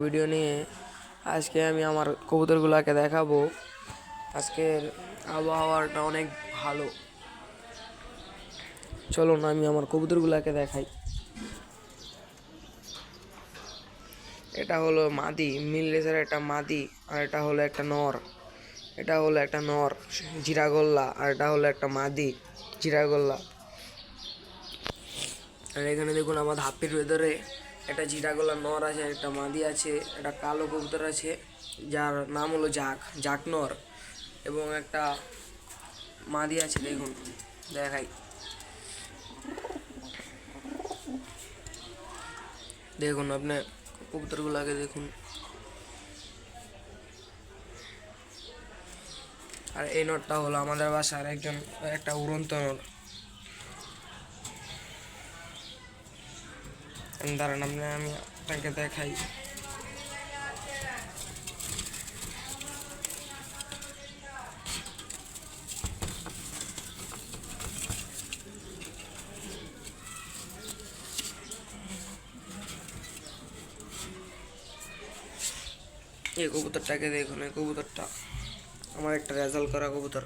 Video নিয়ে আজকে আমি আমার কবুতরগুলোকে দেখাবো। আজকের আবহাওয়াটা অনেক ভালো। চলুন আমি আমার কবুতরগুলোকে দেখাই। এটা হলো মাদি, মিল রেসের একটা মাদি, আর এটা হলো একটা নর। এটা হলো একটা নর জিরাগোল্লা, আর এটা হলো একটা মাদি জিরাগোল্লা। আর এখানে দেখুন আমার হাপ্পির ভেতরে একটা জিরাগোল্লা নর আছে, একটা মাদি আছে, একটা কালো কবুতর আছে যার নাম হলো জাক নর, এবং একটা মাদি আছে। দেখুন দেখাই, দেখুন আপনি কবুতরগুলোকে দেখুন। আর এই নরটা হলো আমাদের বাসার একটা উড়ন্ত নর। দাঁড়ান আমি আপনাকে দেখাই। এই কবুতরটাকে দেখুন, এই কবুতরটা আমার একটা রেজাল্ট করা কবুতর।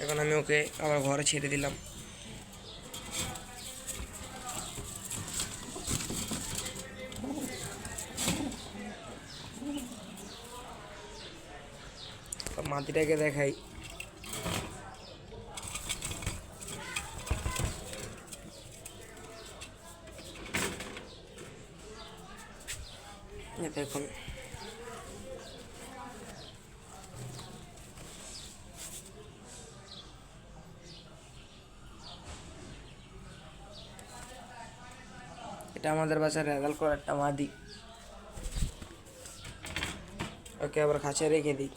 এখন আমি ওকে আমার ঘরে ছেড়ে দিলাম। মাটিটাকে দেখাই। দেখুন এটা আমাদের বাসার রেজাল্ট করা একটা মাদি। ওকে আবার খাঁচায় রেখে দিই।